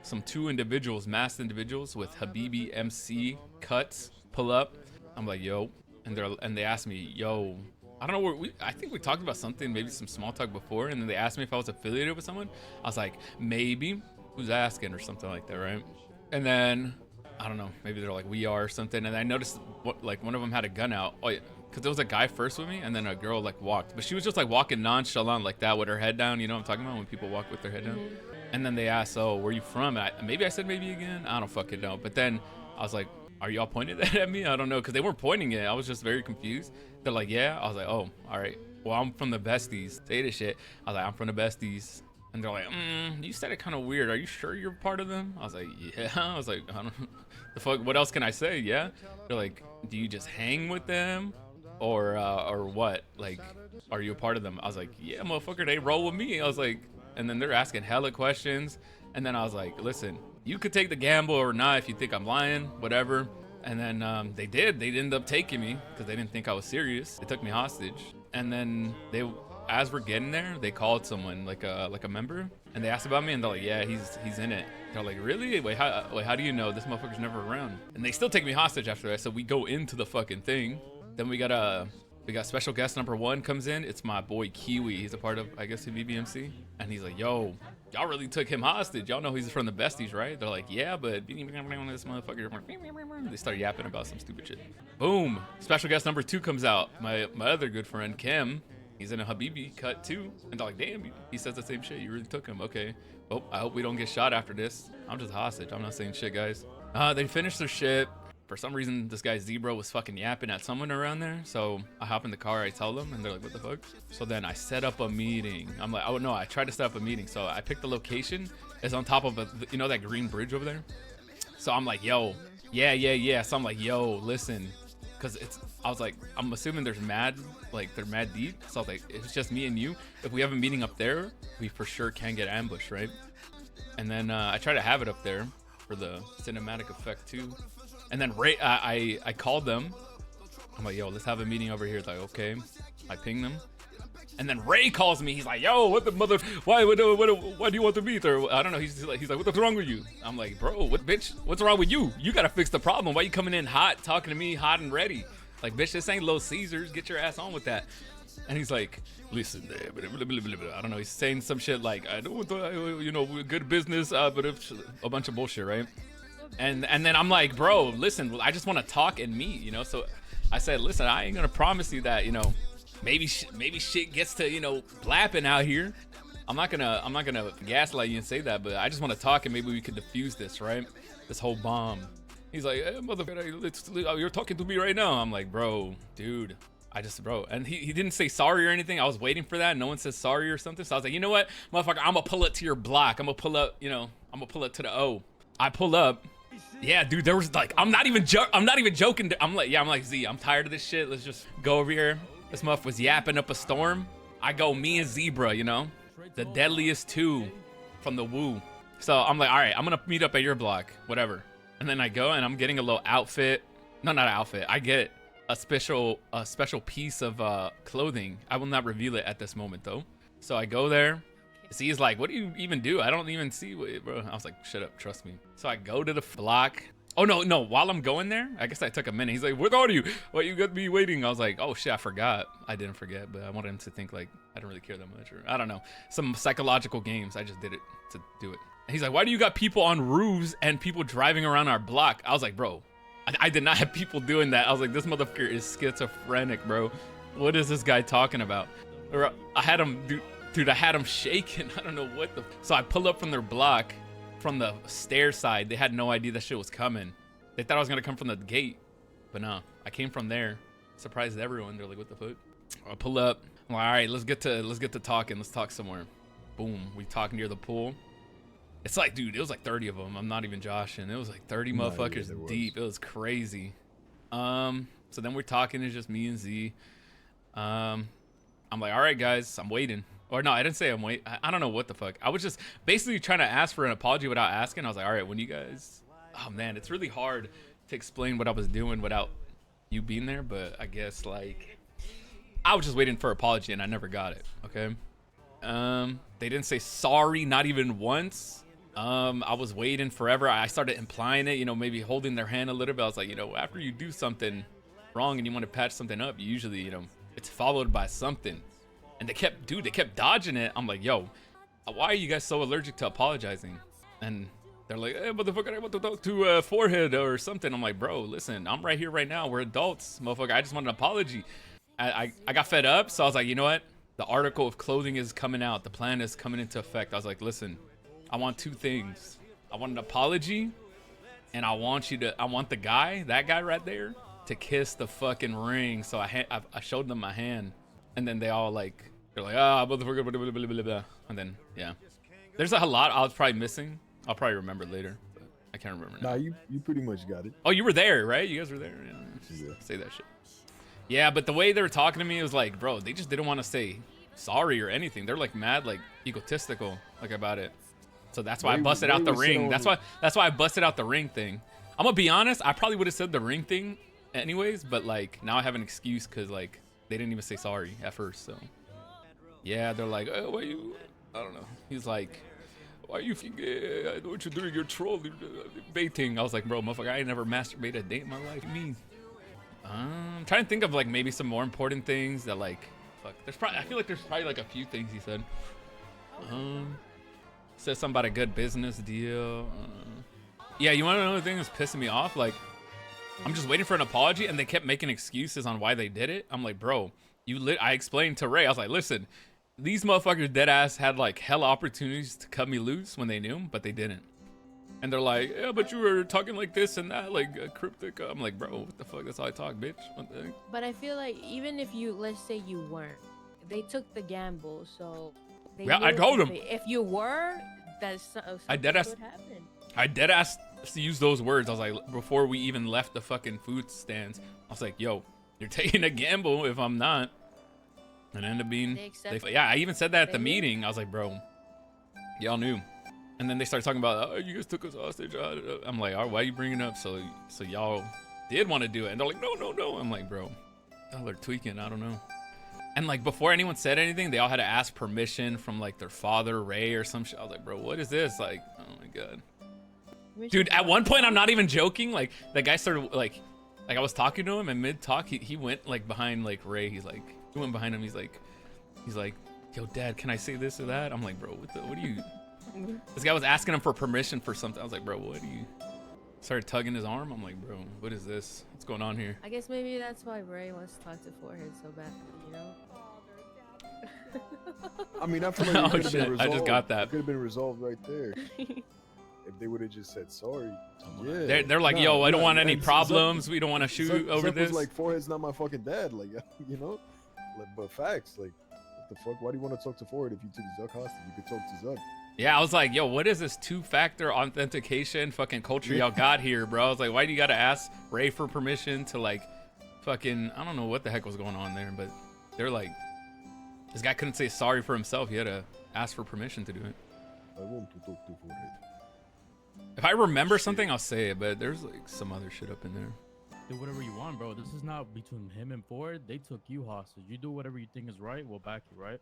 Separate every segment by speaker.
Speaker 1: some two individuals, masked individuals with Habibi MC cuts pull up. I'm like, yo, and they asked me, yo, I don't know where I think we talked about something, maybe some small talk before, and then they asked me if I was affiliated with someone. I was like, maybe, who's asking, or something like that, right? And then I don't know, maybe they're like, we are, or something. And I noticed like one of them had a gun out. Oh yeah, because there was a guy first with me, and then a girl like walked, but she was just like walking nonchalant like that with her head down. You know what I'm talking about, when people walk with their head down? And then they asked, oh, where you from? And maybe I said maybe again, I don't fucking know. But then I was like, are y'all pointing that at me? I don't know, because they weren't pointing it. I was just very confused. They're like, yeah. I was like, oh, all right. Well, I'm from the Besties. Say this shit. I was like, I'm from the Besties. And they're like, you said it kind of weird. Are you sure you're part of them? I was like, yeah. I was like, I don't know. The fuck, what else can I say? Yeah. They're like, do you just hang with them? Or what? Like, are you a part of them? I was like, yeah, motherfucker, they roll with me. I was like, and then they're asking hella questions. And then I was like, listen, you could take the gamble or not if you think I'm lying, whatever. And then they did. They ended up taking me because they didn't think I was serious. They took me hostage. And then they, as we're getting there, they called someone, like a member, and they asked about me, and they're like, yeah, he's in it. They're like, really? Wait, how do you know? This motherfucker's never around. And they still take me hostage after that. So we go into the fucking thing. Then we got special guest number 1 comes in. It's my boy Kiwi. He's a part of, I guess, Habibi MC. And he's like, yo, y'all really took him hostage. Y'all know he's from the Besties, right? They're like, yeah, but this motherfucker. They start yapping about some stupid shit. Boom. Special guest number 2 comes out. My other good friend, Kim. He's in a Habibi cut too. And they're like, damn, he says the same shit. You really took him. Okay. Oh, I hope we don't get shot after this. I'm just hostage. I'm not saying shit, guys. They finished their shit. For some reason, this guy Zebra was fucking yapping at someone around there. So I hop in the car, I tell them, and they're like, what the fuck? So then I set up a meeting. I'm like, oh no, I tried to set up a meeting. So I picked the location. It's on top of you know that green bridge over there? So I'm like, yo, yeah. So I'm like, yo, listen. Cause I was like, I'm assuming they're mad deep. So I was like, if it's just me and you, if we have a meeting up there, we for sure can get ambushed, right? And then I try to have it up there for the cinematic effect too. And then Ray, I called them. I'm like, yo, let's have a meeting over here. It's like, okay. I ping them. And then Ray calls me. He's like, yo, what the mother? Why do you want to meet? Or I don't know. He's like, what's wrong with you? I'm like, bro, what, bitch? What's wrong with you? You gotta fix the problem. Why you coming in hot, talking to me, hot and ready? Like, bitch, this ain't Little Caesars. Get your ass on with that. And he's like, listen, I don't know. He's saying some shit like, I don't, you know, good business, but it's a bunch of bullshit, right? And then I'm like, bro, listen, I just want to talk and meet, you know? So I said, listen, I ain't gonna promise you that, you know, maybe shit gets to, you know, blapping out here. I'm not gonna gaslight you and say that, but I just want to talk and maybe we could defuse this, right? This whole bomb. He's like, hey, motherfucker, you're talking to me right now. I'm like, bro, dude, bro. And he didn't say sorry or anything. I was waiting for that. No one says sorry or something. So I was like, you know what, motherfucker, I'm gonna pull it to your block. I'm gonna pull up, you know, I'm gonna pull it to the O. I pull up. Yeah, dude, there was like, I'm not even joking. I'm like, Z, I'm tired of this shit. Let's just go over here. This muff was yapping up a storm. I go, me and Zebra, you know, the deadliest 2 from the Woo. So I'm like, all right, I'm gonna meet up at your block, whatever. And then I go and I'm getting a little outfit. No, not an outfit. I get a special piece of clothing. I will not reveal it at this moment though. So I go there. He's like, what do you even do? I don't even see what, bro. I was like, shut up, trust me. So I go to the block. Oh no, while I'm going there, I guess I took a minute. He's like, where are you? What, you got me waiting? I was like, oh shit, I forgot. I didn't forget, but I wanted him to think like I didn't really care that much, or I don't know. Some psychological games. I just did it to do it. And he's like, why do you got people on roofs and people driving around our block? I was like, bro, I did not have people doing that. I was like, this motherfucker is schizophrenic, bro. What is this guy talking about? Or I had him do. Dude, I had them shaking. I don't know what the... So I pull up from their block, from the stair side. They had no idea that shit was coming. They thought I was going to come from the gate. But no, I came from there. Surprised everyone. They're like, what the fuck? I pull up. I'm like, all right, let's get to talking. Let's talk somewhere. Boom. We talk near the pool. It's like, dude, it was like 30 of them. I'm not even joshing. It was like 30 motherfuckers deep. It was crazy. So then we're talking. It's just me and Z. I'm like, all right, guys, I'm waiting. Or no, I didn't say I'm wait. I don't know what the fuck. I was just basically trying to ask for an apology without asking. I was like, all right, when you guys... Oh, man, it's really hard to explain what I was doing without you being there. But I guess, like, I was just waiting for an apology and I never got it, okay? They didn't say sorry, not even once. I was waiting forever. I started implying it, you know, maybe holding their hand a little bit. I was like, you know, after you do something wrong and you want to patch something up, you usually, you know, it's followed by something. And they kept dodging it. I'm like, yo, why are you guys so allergic to apologizing? And they're like, hey, motherfucker, I want to talk to forehead or something. I'm like, bro, listen, I'm right here right now. We're adults, motherfucker. I just want an apology. I got fed up, so I was like, you know what? The article of clothing is coming out. The plan is coming into effect. I was like, listen, I want two things. I want an apology, and I want the guy, that guy right there, to kiss the fucking ring. So I showed them my hand, and then they all like, they're like, ah, motherfucker, blah, blah, blah, blah, blah. And then, yeah. There's a lot I was probably missing. I'll probably remember later, but I can't remember now.
Speaker 2: Nah, you pretty much got it.
Speaker 1: Oh, you were there, right? You guys were there? Yeah. Say that shit. Yeah, but the way they were talking to me, it was like, bro, they just didn't want to say sorry or anything. They're like mad, like egotistical, like about it. So that's why I busted out the ring. That's why I busted out the ring thing. I'm gonna be honest, I probably would have said the ring thing anyways, but like now I have an excuse because like they didn't even say sorry at first. So yeah, they're like, oh, why you? I don't know. He's like, why you think I know what you're doing? You're trolling, baiting. I was like, bro, motherfucker, I ain't never masturbated a day in my life. What do you mean? I'm trying to think of like maybe some more important things that like, fuck. I feel like there's probably like a few things he said. Said something about a good business deal. Yeah, you want to know the thing that's pissing me off? Like, I'm just waiting for an apology, and they kept making excuses on why they did it. I'm like, bro, I explained to Ray. I was like, listen, these motherfuckers dead ass had like hell opportunities to cut me loose when they knew, but they didn't. And they're like, yeah, but you were talking like this and that, like cryptic. I'm like, bro, what the fuck? That's how I talk, bitch. What the heck?
Speaker 3: But I feel like even if you, let's say you weren't, they took the gamble, so.
Speaker 1: Yeah, I told them.
Speaker 3: If you were, that's
Speaker 1: I dead ass to use those words. I was like, before we even left the fucking food stands, I was like, yo, you're taking a gamble if I'm not. And it ended up being, yeah, I even said that at the meeting. I was like, bro, y'all knew. And then they started talking about, oh, you guys took us hostage. I'm like, all right, why are you bringing it up? So y'all did want to do it. And they're like, no, no, no. I'm like, bro, y'all are tweaking. I don't know. And like before anyone said anything, they all had to ask permission from like their father, Ray, or some shit. I was like, bro, what is this? Like, oh my god. Dude, at one point, I'm not even joking. Like, that guy started like I was talking to him, and mid-talk, he went like behind like Ray. He went behind him. He's like, yo, dad, can I say this or that? I'm like, bro, what do you? This guy was asking him for permission for something. I was like, bro, what do you? Started tugging his arm. I'm like, bro, what is this? What's going on here?
Speaker 3: I guess maybe that's why Ray wants to talk to Forehead so badly, you know?
Speaker 2: I mean, I feel like
Speaker 1: oh shit! I just got that.
Speaker 2: Could have been resolved right there. If they would have just said sorry.
Speaker 1: Yeah. They're like, yo, I don't want any problems. We don't want to shoot over
Speaker 2: Zuck
Speaker 1: this.
Speaker 2: Was like, Forehead's not my fucking dad. Like, you know, but facts. Like, what the fuck? Why do you want to talk to Forehead if you took Zuck hostage? You could talk to Zuck.
Speaker 1: Yeah, I was like, yo, what is this two-factor authentication fucking culture y'all got here, bro? I was like, why do you gotta ask Ray for permission to like fucking, I don't know what the heck was going on there, but they're like, this guy couldn't say sorry for himself. He had to ask for permission to do it.
Speaker 2: I want to talk to Forehead.
Speaker 1: If I remember something, I'll say it, but there's like some other shit up in there.
Speaker 4: Do whatever you want, bro. This is not between him and Ford. They took you hostage. You do whatever you think is right, we'll back you, right?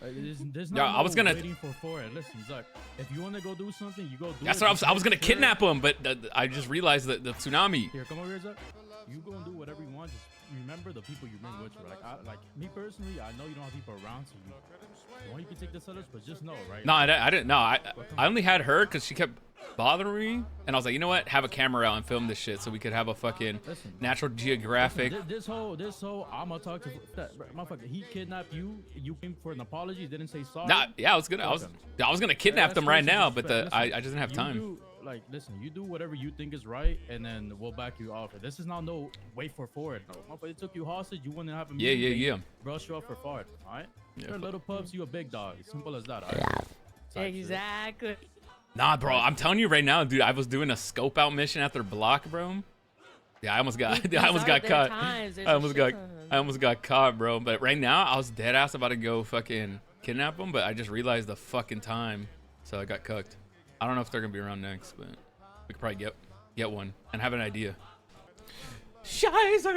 Speaker 4: There's no
Speaker 1: I was gonna
Speaker 4: waiting for Ford. Listen, Zuck, if you want to go do something, you go do
Speaker 1: That's
Speaker 4: it.
Speaker 1: what I was gonna kidnap him, but I just realized that the tsunami.
Speaker 4: Here, come over here, Zuck. You go and do whatever you want. Just remember the people you bring with you. Like me personally, I know you don't have people around, so you can take the sellers, but just know, right?
Speaker 1: No, I didn't. No, I only had her because she kept bothering me, and I was like, you know what? Have a camera out and film this shit so we could have a fucking Natural Geographic.
Speaker 4: This whole, I'ma talk to that motherfucker. He kidnapped you. You came for an apology. Didn't say sorry.
Speaker 1: Nah, yeah, I was gonna kidnap them right now, but I just didn't have time.
Speaker 4: Like, listen, you do whatever you think is right, and then we'll back you off. This is not no wait for Ford. No, motherfucker took you hostage. You wouldn't have a meeting.
Speaker 1: Yeah.
Speaker 4: Brush you off for Ford. All right.
Speaker 1: Yeah,
Speaker 4: you're little pups. You a big dog. Simple as that. All right?
Speaker 3: Exactly.
Speaker 1: Nah, bro, I'm telling you right now, dude. I was doing a scope out mission at their block, bro. Yeah, I almost got caught. I almost got caught, bro. But right now, I was dead ass about to go fucking kidnap them, but I just realized the fucking time, so I got cucked. I don't know if they're gonna be around next, but we could probably get one and have an idea. Shizer.